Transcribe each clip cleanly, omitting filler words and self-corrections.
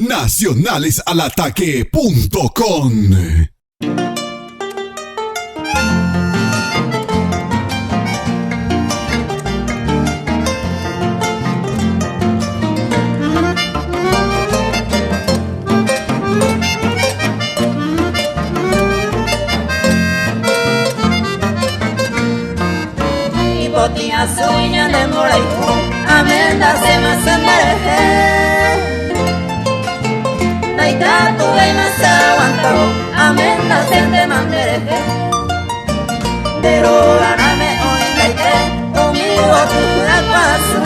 nacionalesalataque.com. Botinha suinha demorei amenda se masanderehe Naita tuve masa wantao amenda se te manderehe Dero ganame hoy naite conmigo tu aguasu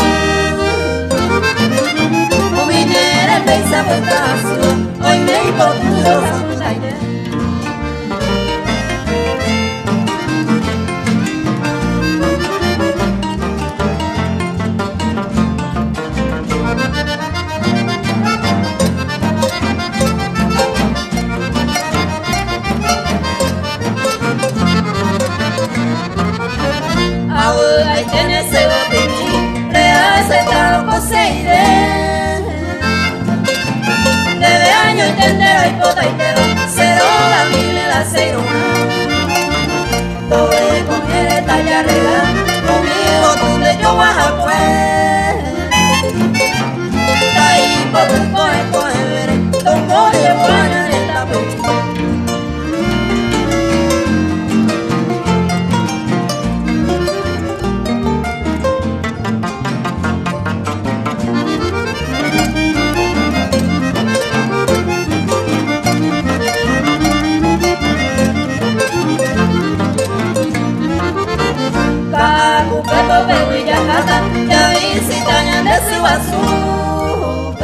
Uminere beisa botasu hoy me botu naite Ai tene se botini rehace tal poseide Debe año entender ay potaitero Cero la mile la seiruna Tobe cogiere talla rega Conmigo tunde yo guajacue Tai potu coe coe vere Tongo ye guana neta pechi Pepo pego y yacata, ya vi si tañan de su azul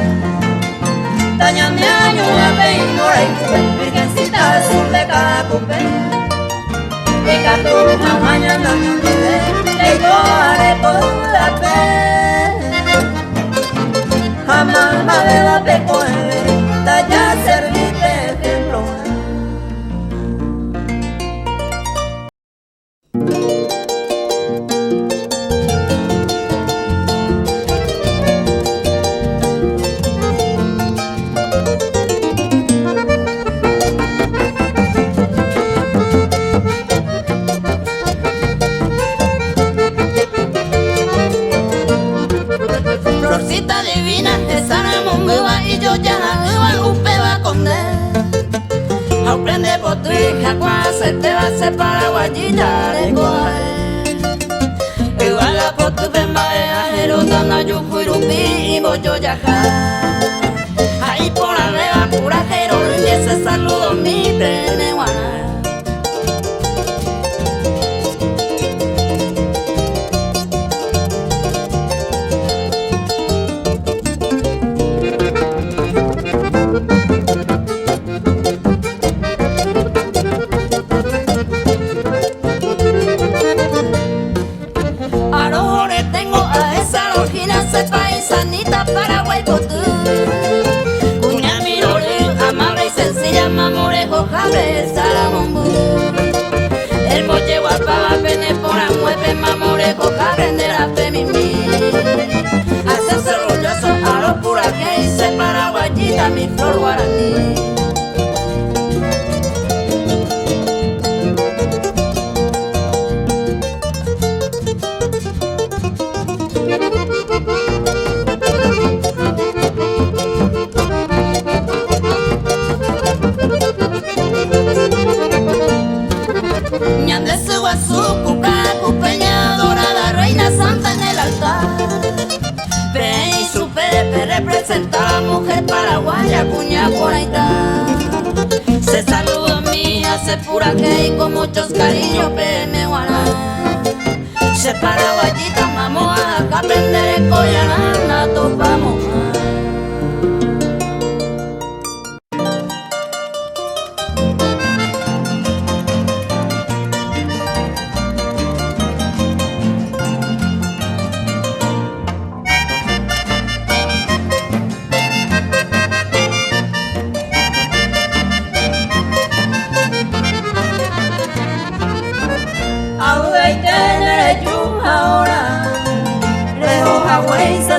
Tañan de año a peñora y cupe, virgencita azul de cacupe Y cato mañana daño de ve, le haré por la pe Jamás más de la peco en ver, talla servite ejemplo Florcita divina, esa no mongueva y yo ya la upe va con él. Aprende por tu hija, cuando se te va a hacer paraguayita de coger. Igual la por tu bemba, ajero, dana, yo cuirupi y voy yo ya. Ahí por la reba, pura jero, y ese saludo mi prene guana. Sanita Paraguay Potú Cuña mirore, amable y sencilla Mamorejo, jabre, salamombú El boche guapa va a pene por amuepe Mamorejo, jabre, de la femimí Hacerse orgulloso a los pura que hice paraguayita mi flor guaraní Su cuca, cupeña dorada, reina santa en el altar. Pe y su Pepe representa a la mujer paraguaya, cuña por ahí está. Se saludó a mí, hace pura que y con muchos cariños, pe me guarda. Se paraguayita, vamos a aprender el collar, topamos.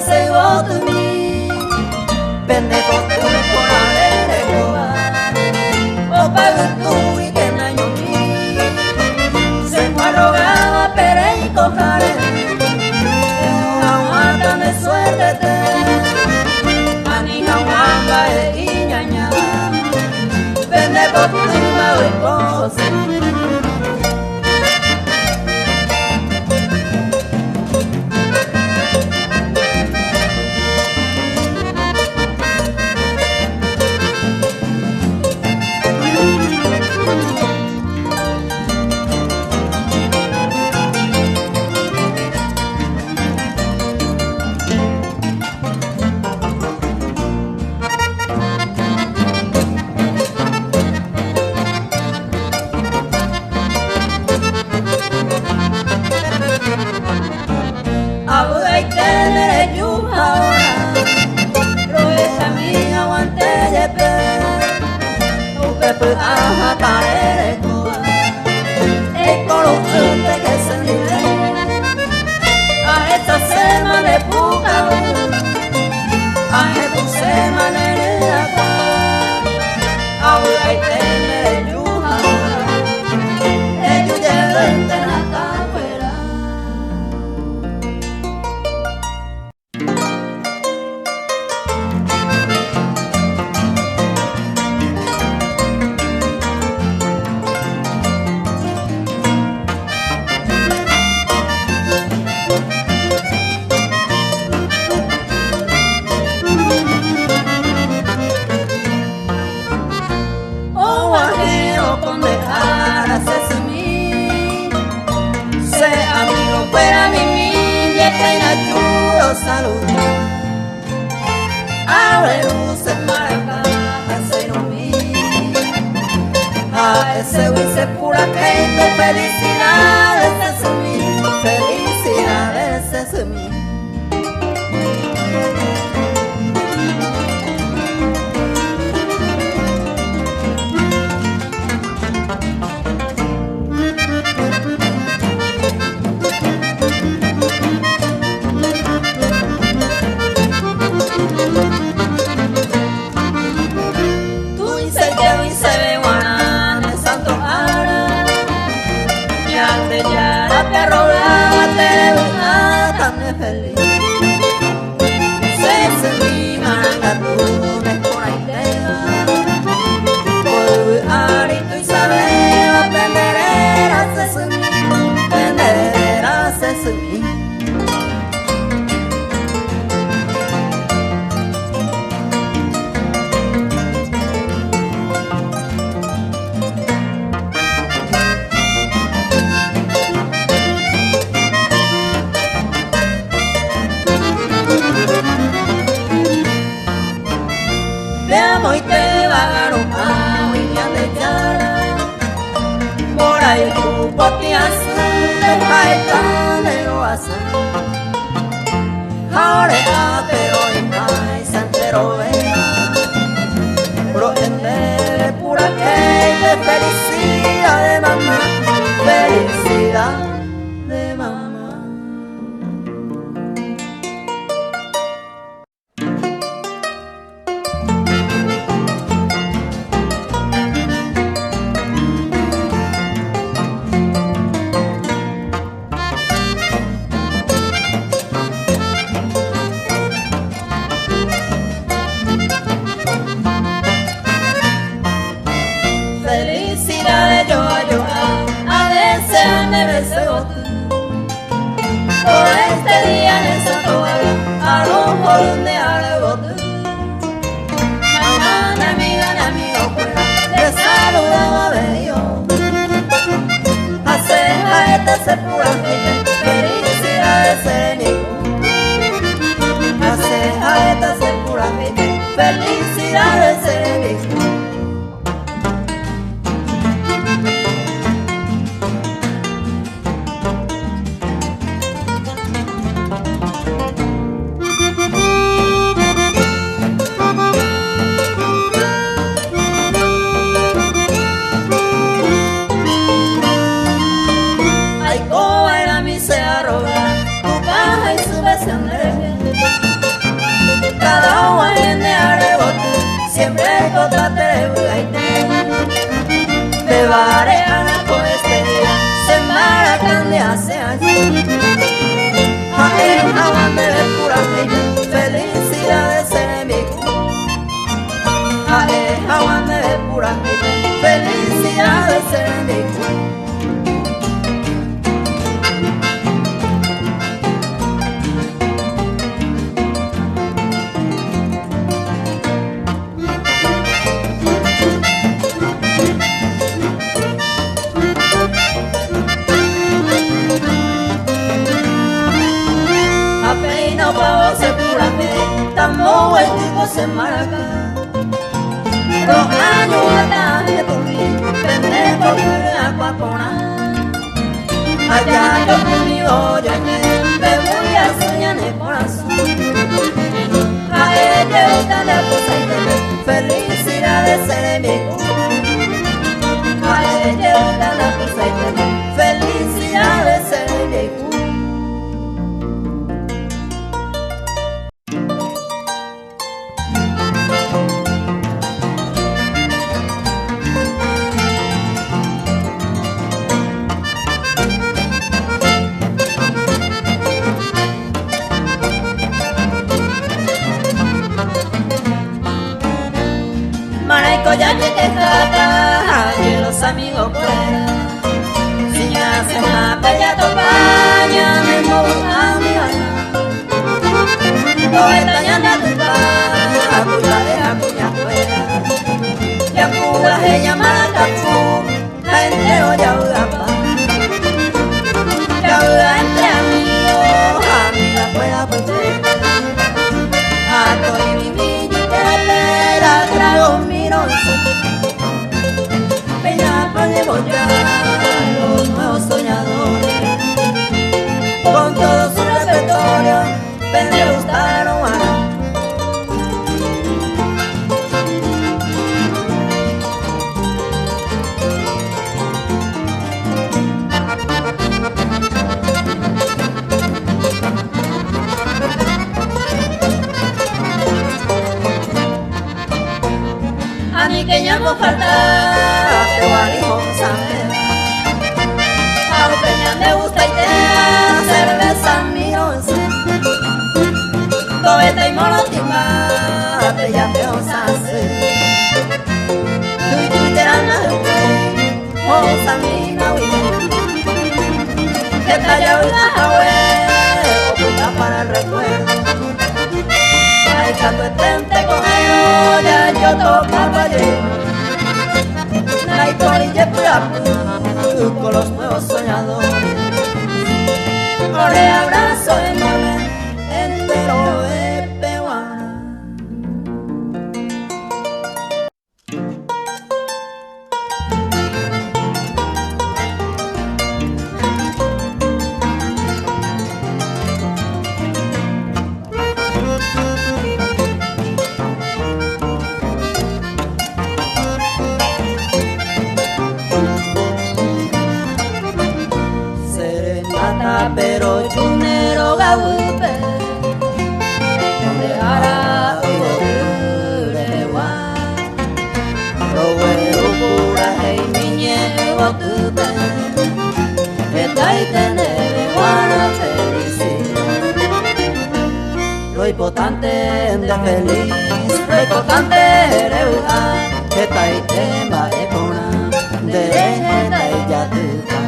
Se go to me, pendejo, Felicidades, se marca. Los años atrás de tu vida, pendejo de agua pona. Allá yo conmigo, yo me voy a soñar en el corazón. A ella le puse felicidades en mi corazón. A ella le puse felicidades en mi corazón. Ya que te trata y los amigos fuera. Si me haces una bella topaña, me muevo a mi alma. No extrañando a tu padre, a cuya deja cuya fuera. Ya cuya se llama la capu, la entero ya uda pa. Ya uda entre amigos, amiga pueda poder. A todo y mi niño que la trago mi noche. Podemos ya los nuevos soñadores con todo su repertorio, pero le gustaron a a mí que ya no falta, te valimos a ver. A los peñas me gusta y te da cerveza mi once. Tobeta y monotimba, te ya te vamos a hacer. Tú te dan a osa mi nahui. Que talla una jahue, oculta para el recuerdo. Ay, canto estente con ellos, ya yo tocaba ayer. Ay, polilla con los nuevos soñadores. Ore abrazo enorme, entero de peruana. Pero chunero gabupe donde hará urewa lo huevo pura hey miñe botupe que taite guana felicidad lo importante de feliz lo importante de verdad que taite va e pona de ella tuta.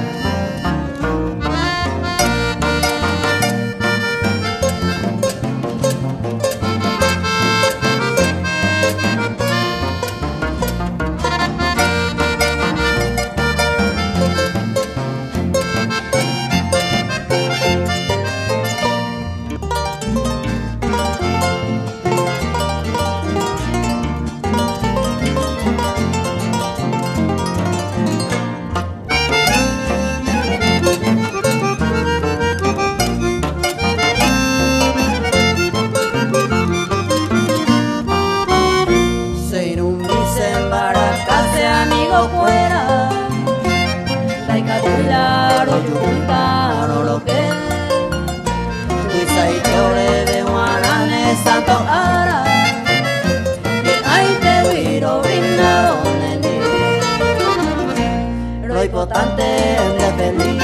Lo importante de feliz,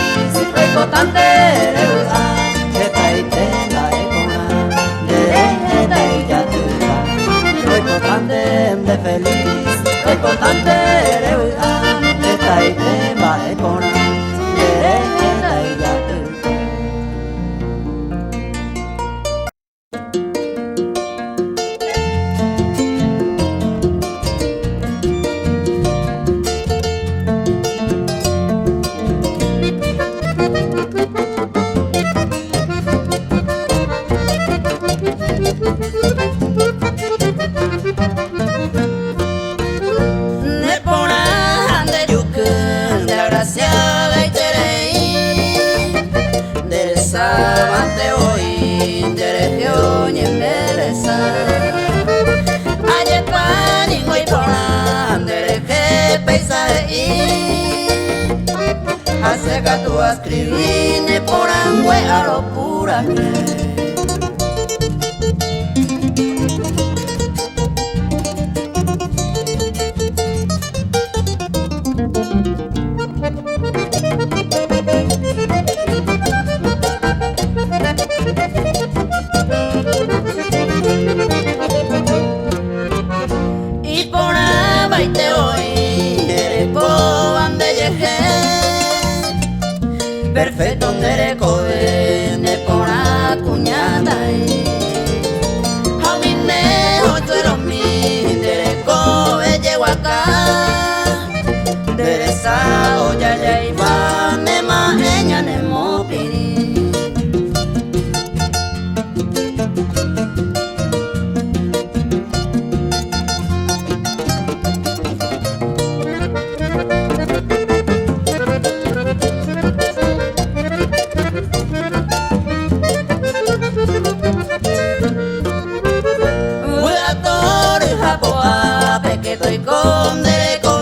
lo importante de verdad, que traite la econa, de ya tu. Lo importante de feliz, lo importante de verdad, que traite la econa, de ya tu. bate hoy derejeo ni mereza ayer pani hoy pona dereje paisaje hace que tú escribine por angüe a lo pura y por abaite hoy eres po ande llegué perfecto dereco de por a cuñada a mi nejo tú eres mi dereco llego acá dereza olla ya iba ne maña ne mopiri que estoy con dereco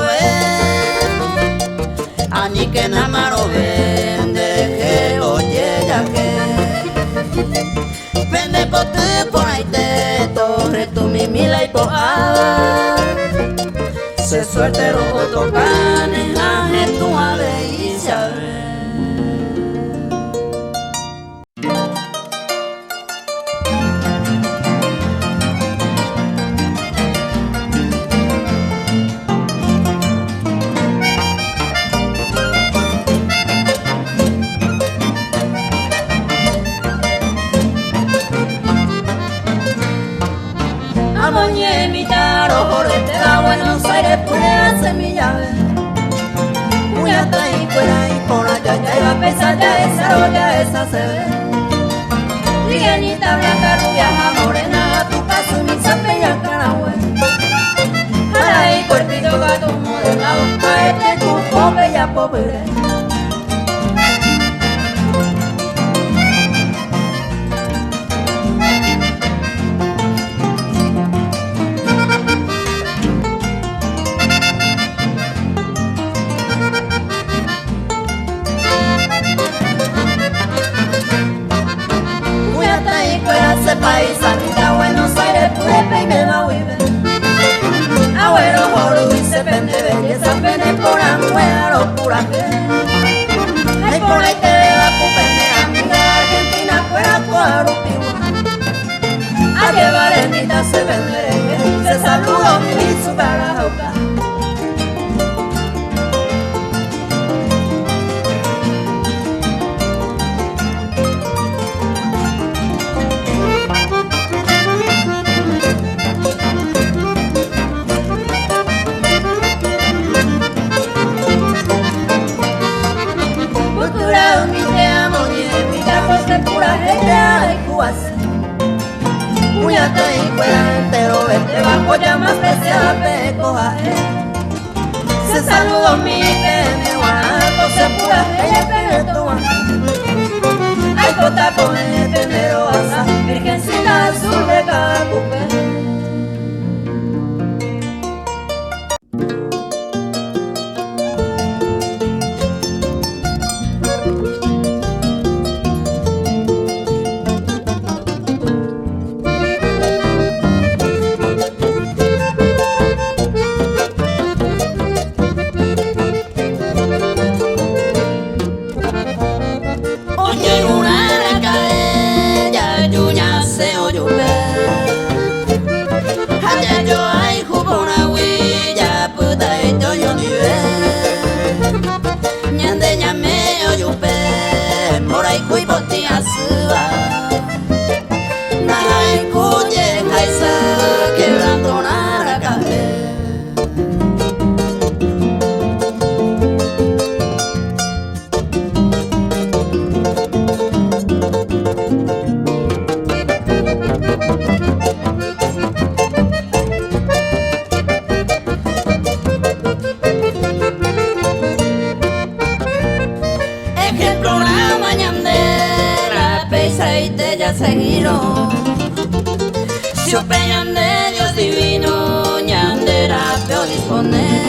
ani que namaro vende que oye ya que vende por tu por ahí te torre tu mi mila y por se suerte rojo tocan en tu delicia Amoñé mi taro por este a Buenos Aires pone a semilla muy hasta y fuera y por allá ya iba a pesar ya esa olla esa se ve liguenita blanca rubia morena a tu paso mi zapella carahue ahí cuerpito gato modelado a este cupo bella pobre paisanita Buenos Aires purepe y me va vive abuelo joro y se pende belleza pende por amuera lo pura que ay por ahí te va pupende amiga Argentina fuera cuarupiwa a que valenita se vende se saludó mi superauca muy hasta y fuera entero vete bajo llama especial pecoja se saludó mi pene guanaco se pura ella peneto ay cota con el tenero asa virgencita azul de Cacupe Siope ñande Dios divino, ñandera peo disponer.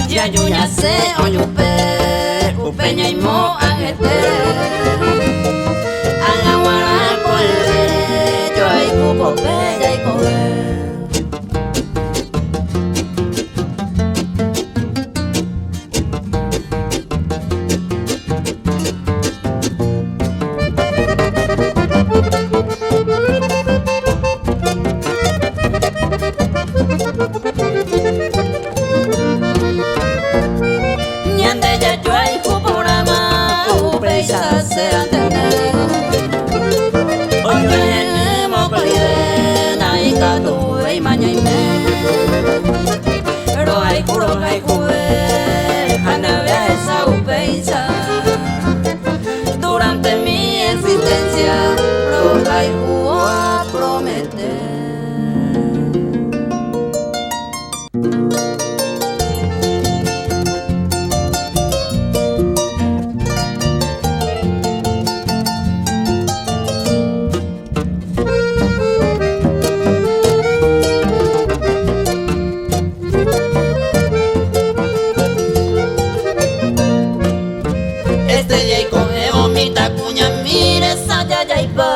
Ya yuña se oñupe, upeña y mo agete. Anaguara con el vere, yo hay cupo peya y coger. Ñande ya yo hay cuporama, upeisa se antene. Oye en mo colide, naika tuve y maña y me. Pero hay curo hay cube, janavea esa upeisa. Durante mi existencia, lo hay jugo a prometer. Cuña mire esa ya y pa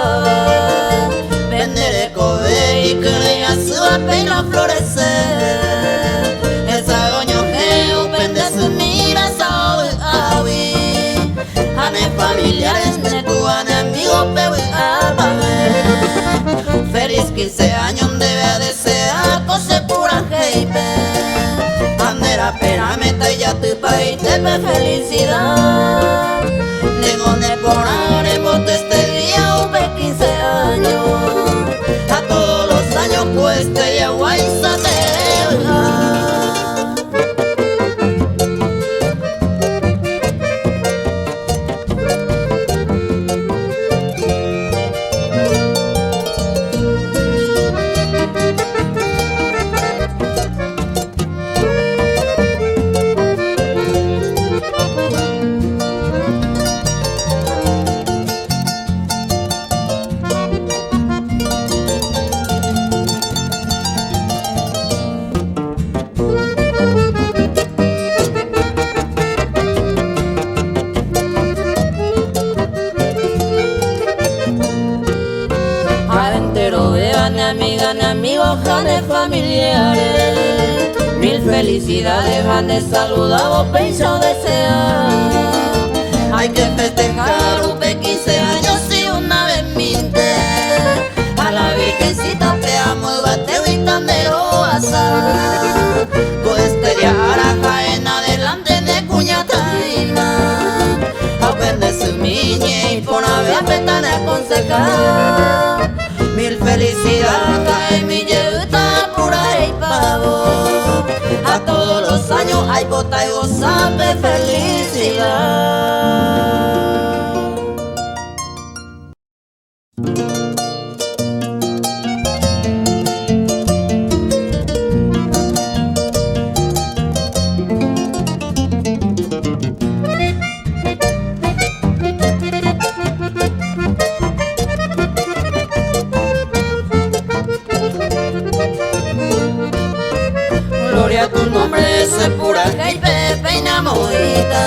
venderé cobe y que le hace la pena florecer. Esa goño que pende su mira sabe awi ane familiares ne tu ane amigo pewe ababe. Feliz 15 años debe desear cose pura heipe. Andera pena meta y ya tu país te pe felicidad. Negone por haremos de este día hubo 15 años. A todos los años cueste y aguaiza te ni amiga ni amigos, jane familiares. Mil felicidades, jane saludado, pecho desear. Hay que festejar upe 15 años y una vez minte. A la virgencita te amo, bateo y tandero asar. Coesteria araja en adelante de cuñataima. Aprende su miñe y por haber apretar a aconsejar. Mil felicidades, cae mi yeuta pura y pavo. A todos los años hay bota y goza de felicidad. Gloria a tu nombre, soy pura jeipe, peina mojita.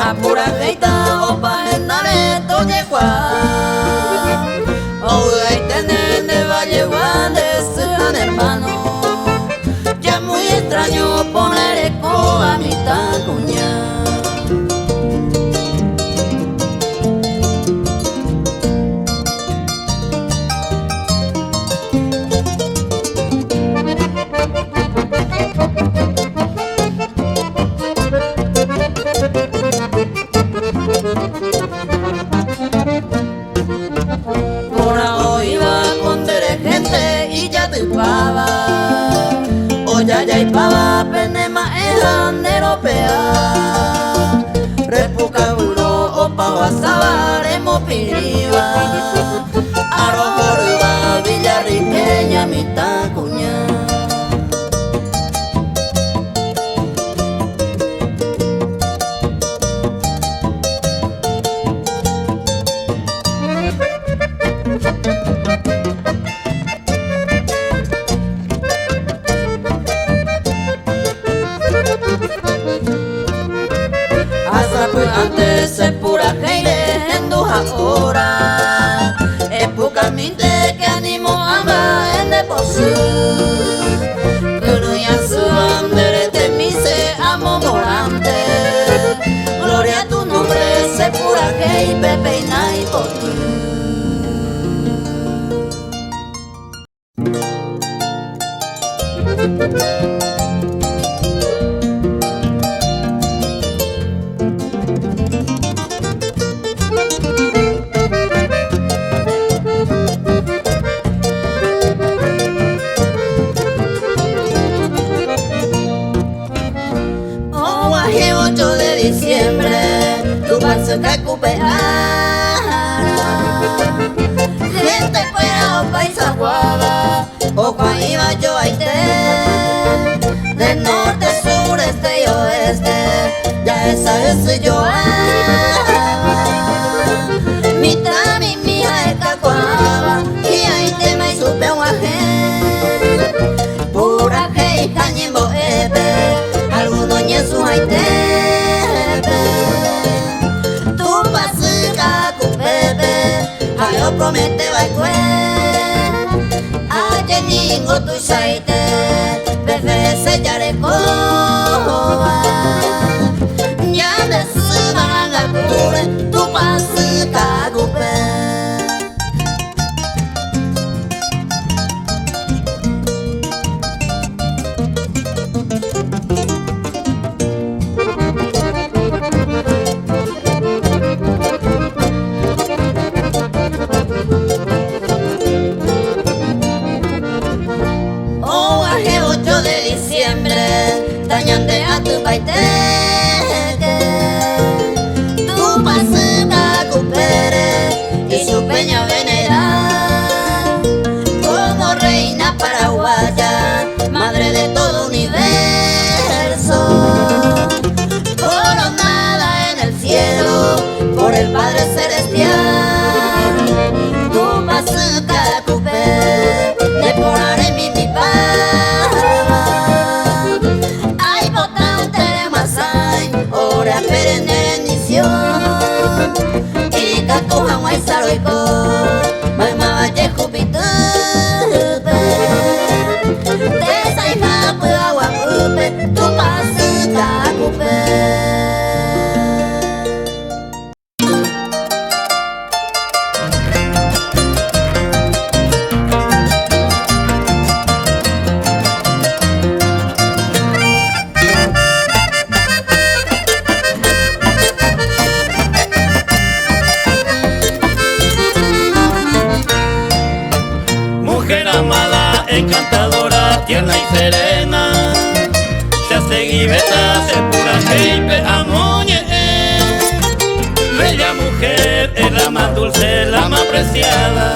A pura jeita, opa gendare, toye kwa. Oga y tener de valle guande, sean hermano. Ya muy extraño poner eco a mi tacuña. Oya y pava penema elandero pea. Repuca buro opa guasabaremo piriba. Arojoruba villarriqueña mi tacuña. antes se pura heire en duja hora. Es puca minte que animo amba en deposu. Kuruya su andere te mise amo morante. Gloria a tu nombre se pura hei pepe y potu. Oh, guaje 8 de diciembre, tu paso que gente fuera o paisa guava, o cuando iba yo a del norte, sur, este y oeste, ya esa es yo. Mitad mi mija es cacuaba, y ahí te me supe un ajé, pura hey, cañembo ebe, algunos ni su aite. Yo promete baikue aye ningo tu saite bebe se yarekoa ya de sumanga kure tu pasu kagupe. Dañante a tu paiteque, tu pasita recupere y su peña venerar como reina paraguaya, madre de todo universo, coronada en el cielo por el Padre Celestial. Tu pasita recupere, decoraré mi y catuja guay saroico, mamá valle jupitu, te saija pua guapupe, tu pasu cacupe. Encantadora, tierna y serena, se hace guiveta, se pura jeipe, amoñe. Bella mujer, es la más dulce, la más preciada.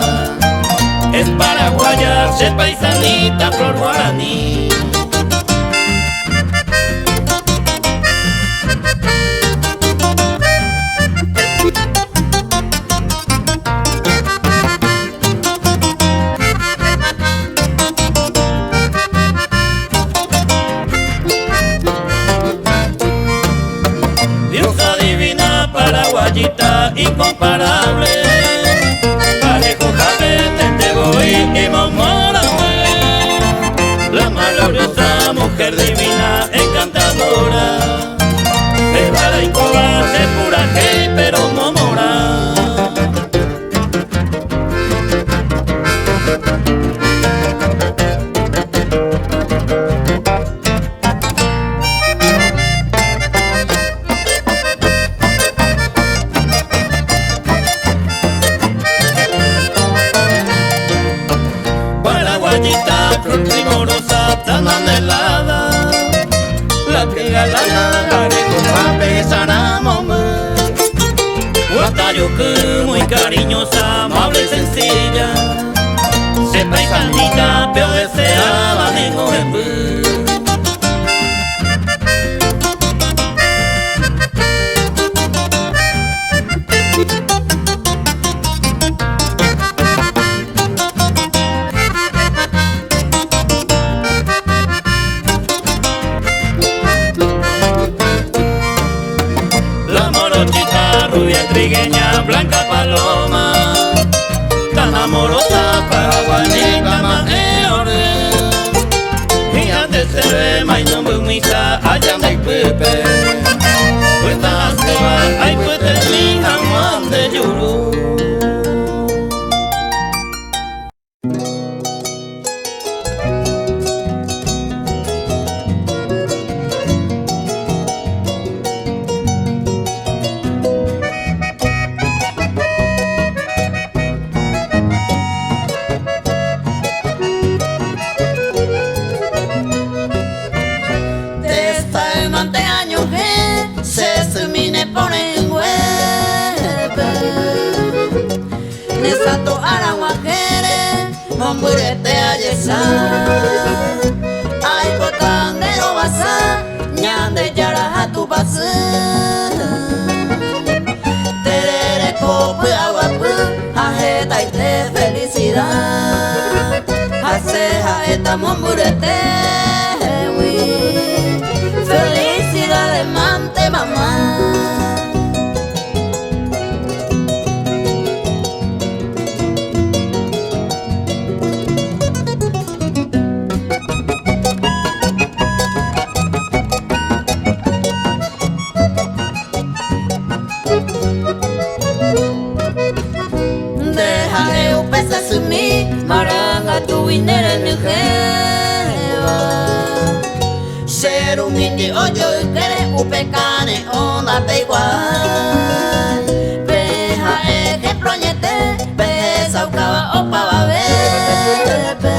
Es paraguaya, es paisanita, flor guaraní. Paraguayita incomparable, parejo japete, tegoí y momorahue. La más gloriosa mujer divina, encantadora, de vara y coba, de pura hey, pero momora. Flor primorosa, tan anhelada, la que galana, garejo, pape, sanamoma. Guatayucu, muy cariñosa, amable y sencilla, se paisanita, pero deseaba nengo en trigueña blanca paloma, tan amorosa paraguanita más eore. Hija de seré, mai no me misa, allá de pepe. Pues las que van, ay pues termina Juan de Yuru. Nesato araguajere, momburete ayesa. Ay potandero basa, ñande yara tu basa. Terere copu aguapu, ajeta y te felicidad. Haceja esta momburete, felicidades mante mamá. Maranga tu winere nujeva Sheru mindi oyo ukere upekane onda peigual Peja eje proñete Pesa ukaba opa babepe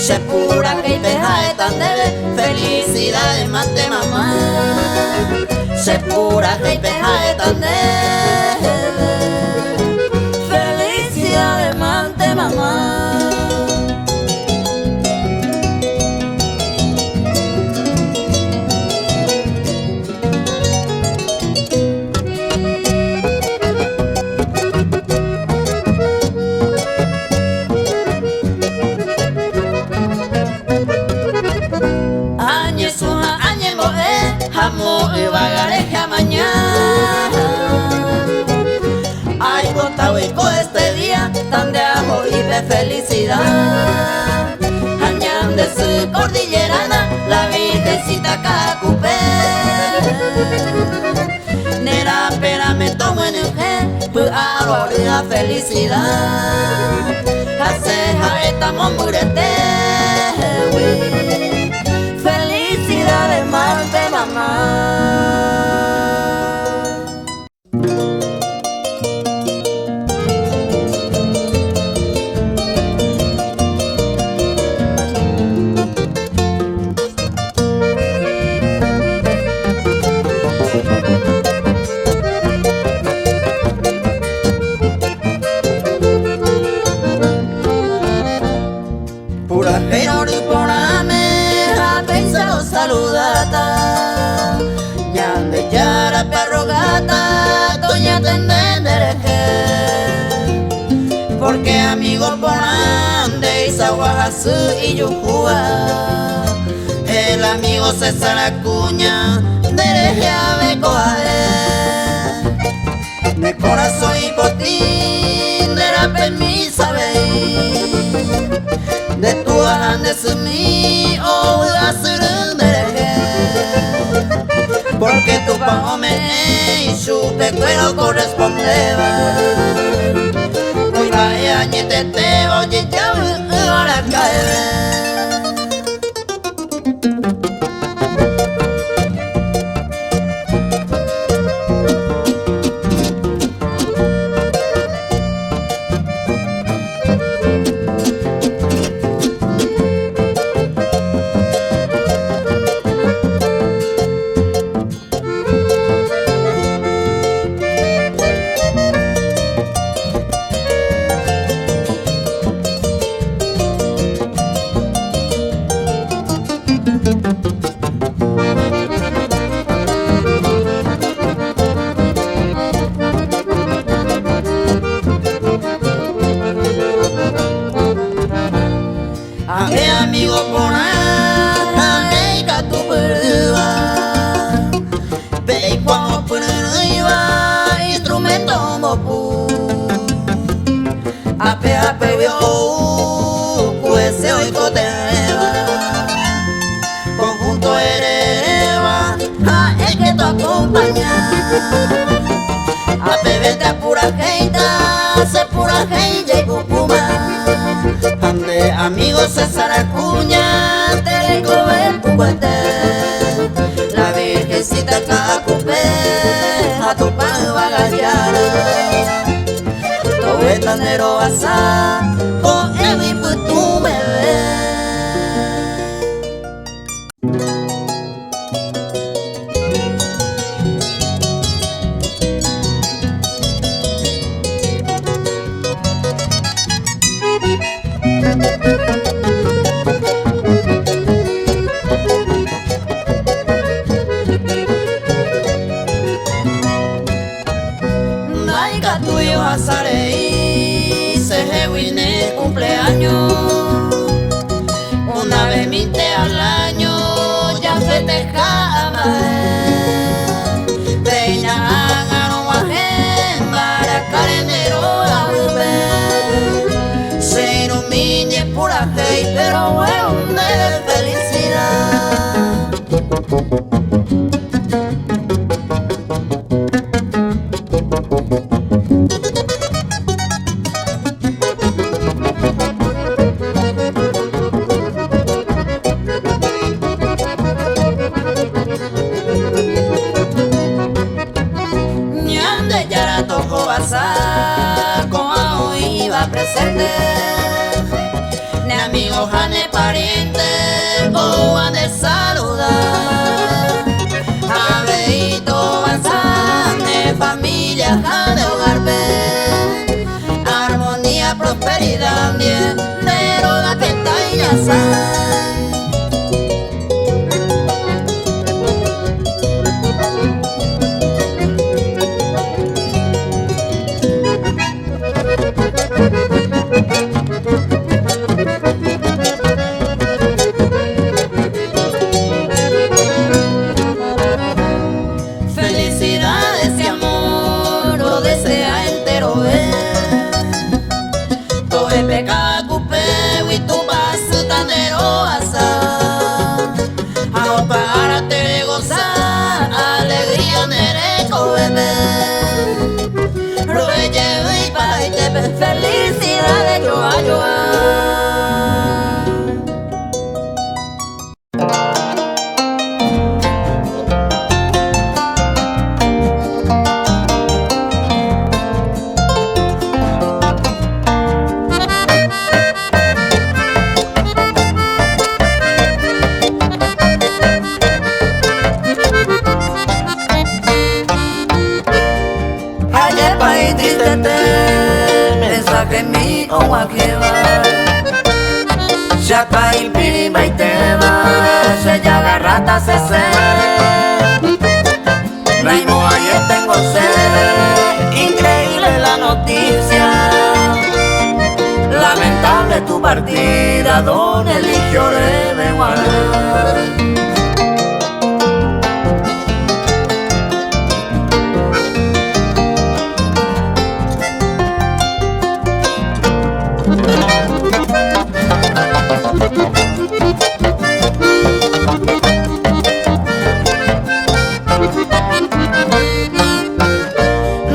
Shepura que peja etan debe Felicidades mate mamá Shepura que peja etan debe Mante mamá. Añe suja, añe moe, jamo y bagareja mañana. Ay, botahuico este día tan de amor y de felicidad. Añan de su cordillerana, la virgencita Cacupé. Nera, pera, me tomo en el gen, pues ahora la felicidad. Haceja esta momburete, felicidades, marte mamá. Saludata, ñande yara perrogata, doña tendendereje. Porque amigo porande, Isaguajasu y Yucua. El amigo César Acuña, dereje a becoade. De corazón y potín, de la permisa veí. De tu ande sumi, o la porque tu pago me y su pecuero correspondeba. Hoy vaya ñetete, oye ya ahora cae. acompañar. A beberte a pura jeita, se pura jeita y cucuma. Ande amigo César Acuña, te recober tu cuente. La virgencita Cacupé, a tu pan va a gallar. Todo es tanero asa, con él y pues tú me ves. Maiga tuyo asarei, se wine cumpleaños. Una vez 20 al año ya festejaba. Peña angaro guajen, maracarenero a beber. Se no miñe pura hey, pero bueno de felicidad. Ñande ya la tocó basar, como iba presente. Ni amigos, ni parientes, o han de saludar. Abeito basar, ni familia, de hogar ver. Armonía, prosperidad, dinero, la fiesta y la sal. Felicidades y amor, lo desea entero ver. Todo es pecado, cupeo y tu paso tanero asa. A párate de gozar, alegría nereco beber. Ruelle y paite, felicidades yo a yo. Ayer país triste mensaje mi o guaqueva. Chata y pirima y tema, se llaga rata se Naimo ayer tengo sed, increíble la noticia. Lamentable tu partida, don Eligio de Guaral.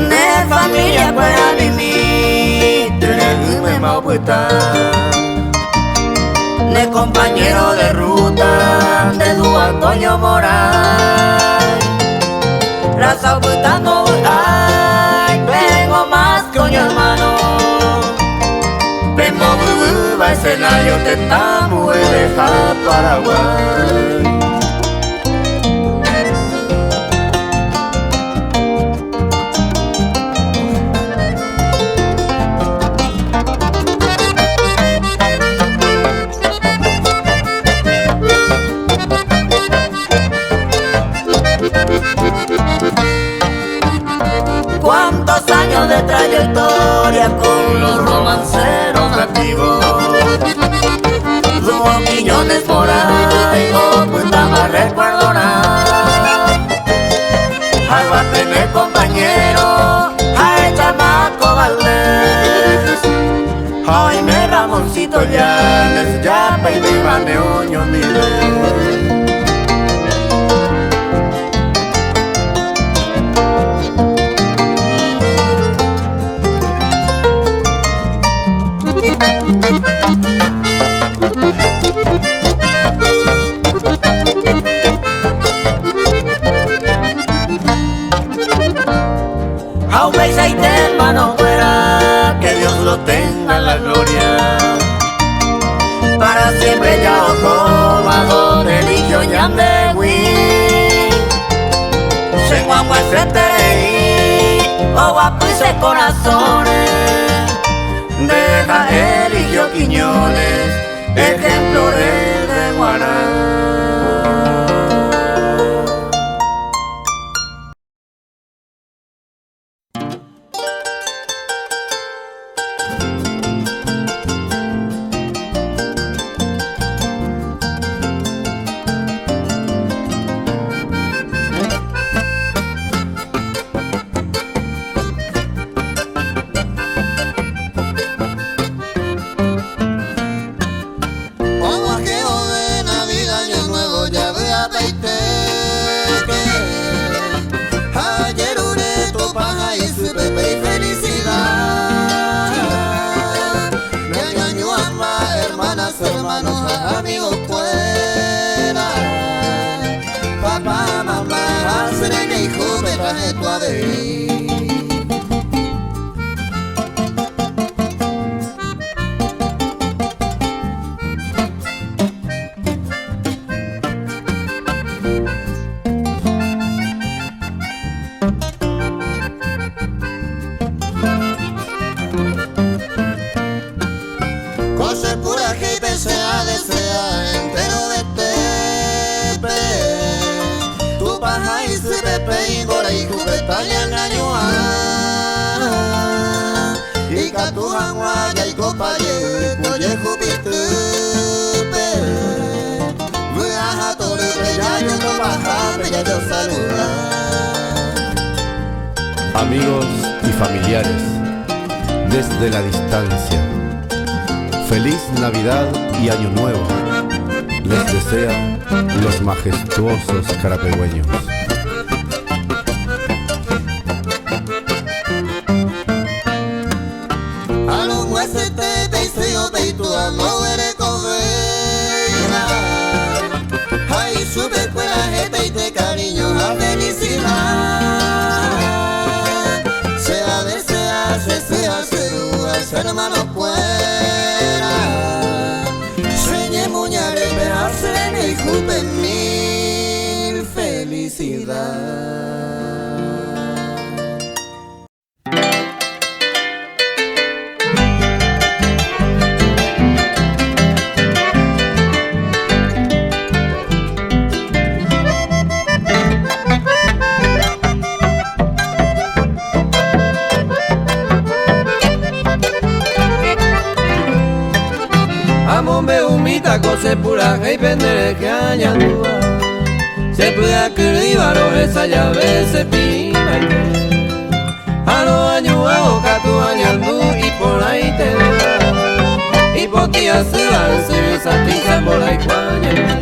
Ne familia para vivir, tener mau puta. Ne compañero de ruta, de tu Antonio Moral. Raza puta no hay, vengo más coño hermano. Primo va escenario te estamos deja Paraguay. Cuántos años de trayectoria con los romanceros nativos. Tuvo millones por ahí, oh, pues más recuerdo nada. Ahí va a tener compañero, ay, chamaco Valdés. Jaime Ramoncito Llanes, ya peine baneoño nivel. aguacete o guapices corazones. Deja Eligio Quiñones, ejemplo de Guaná. Amigos y familiares, desde la distancia, feliz Navidad y Año Nuevo les desean los majestuosos carapegüeños. Hermano fuera, sueñe muñare, pegarse y jupe mil felicidad. Se pura que pendere que haya duda, se pueda que ibaro esa llave se pima a los años hago catu añandu y por ahí te da y por ti hace darse esa tiza por la cuaña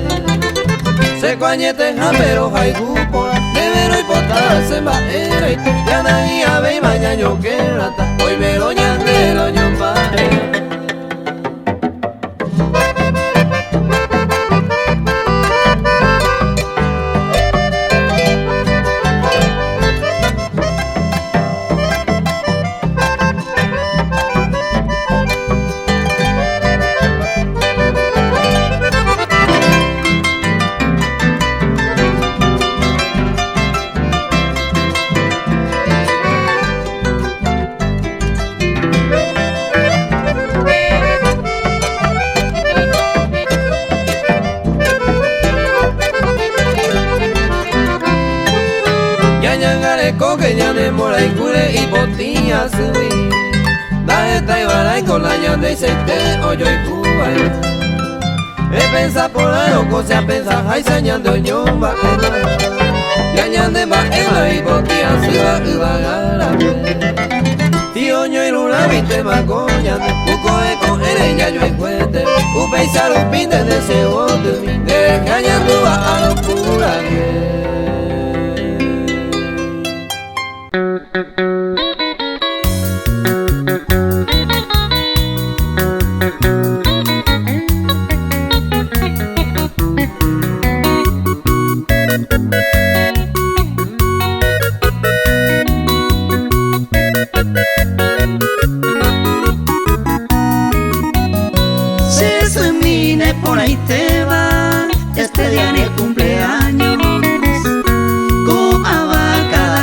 se cuañete pero haiku por devero y potarse maera y ya nadie ave y mañana yo que rata hoy me lo ñandero yo pare. Que ya de mora y cure y botilla subí da esta y vara y con la llande y se te oyo y cuba me pensa por la loco se pensa hay sañando ñomba ya ñande va y botilla suba y va gara tío ño y luna viste magoña buco con ereña yo y cuente upe y salupín desde ese bote de cañando va a locura por ahí te va, este día en el cumpleaños, con abarcada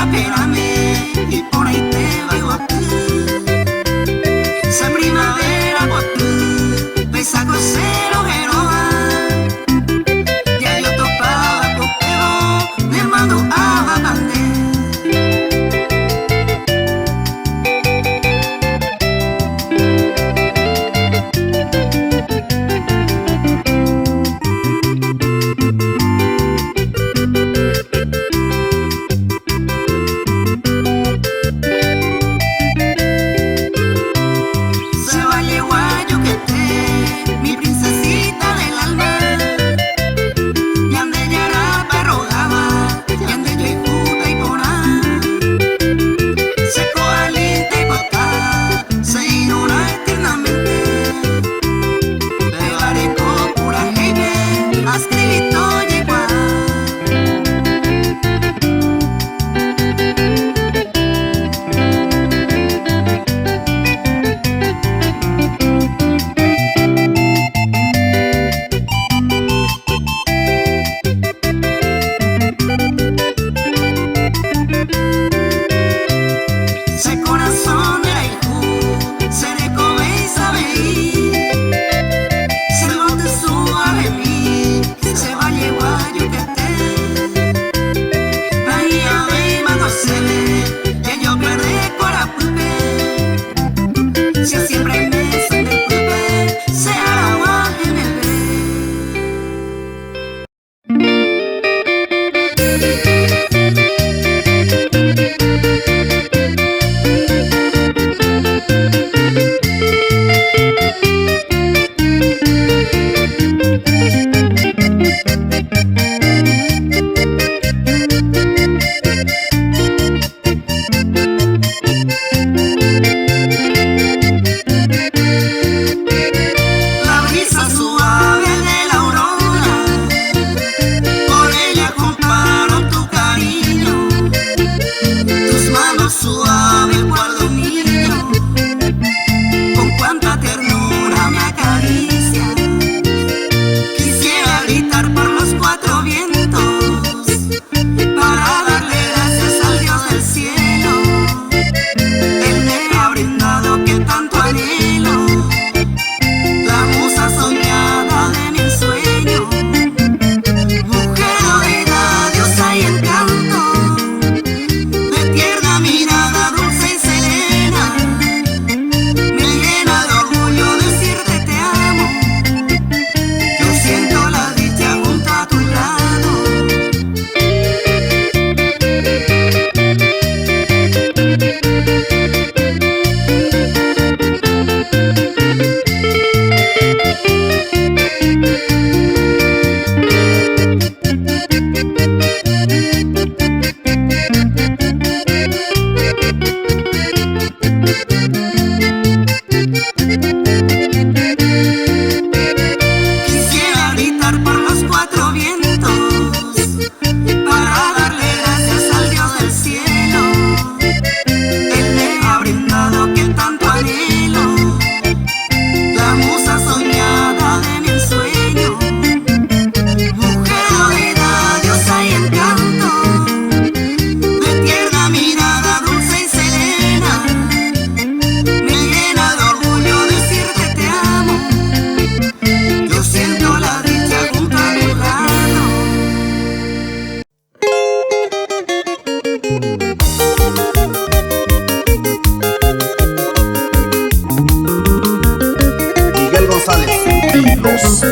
espérame y por ahí te vaigo a ti. Se primavera por ti, pesa cosero geroa. Ya yo topaba con Evo, mi hermano Abapande.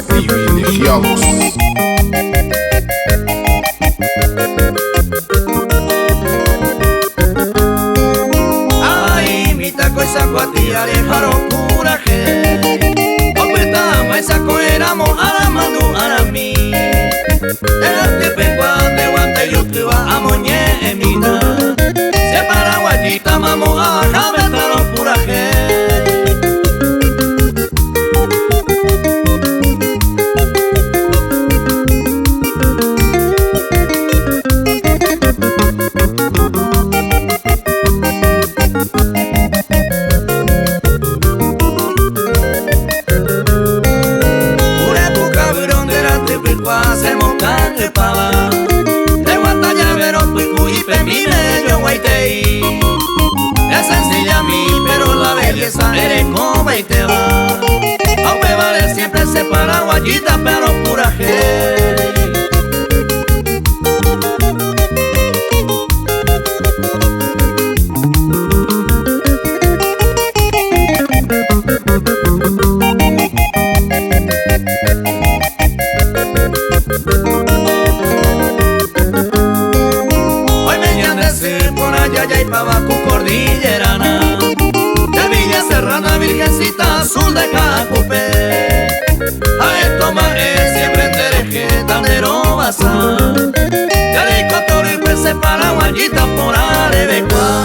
privilegiados. Ay, mi taco esa cuatilla de jaro curaje. Opeta maesa coeramo aramanu arami. Delante pengua de guante yutua amoñe emina. Se para guayita mamo a jabetaro curaje. Se montan de pava, de guatalla vero picu y pemile yo eres come y te va. Aunque vale siempre se paraguayita, pero pura gente. Hoy me llaman decir por allá y pa' Bacu cordillerana, de Villa Serrana, Virgencita Azul de Cacupé. A esto más es siempre en Dereje, Tanero Bazán, de Arico Toro y pues se paraguayita por Arebecuá.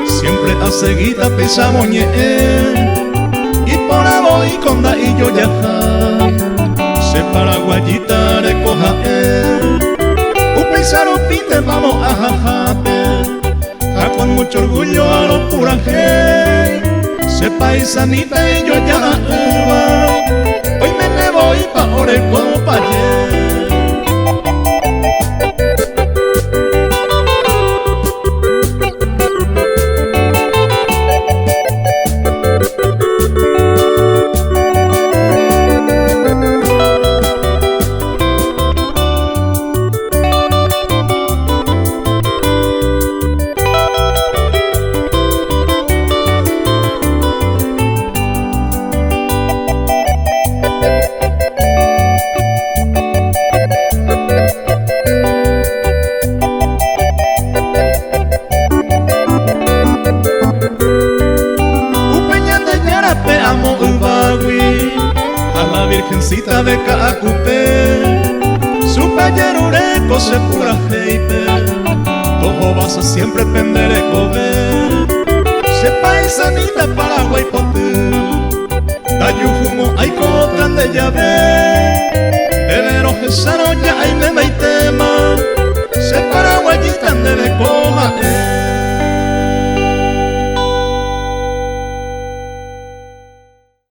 Siempre a seguida pisamos ñe y por abo y conda y yo ya se paraguayita de coja un paisano pinte vamos a jajape con mucho orgullo a los puraje se paisanita y yo ya hoy me voy pa' Oreco pa' allá. Virgencita de Cacupé, su payarureco se pura heipe, todo vas a siempre pendere cover, se paisanita Paraguay potú, da yujumo hay cotran de llave, el ero gesano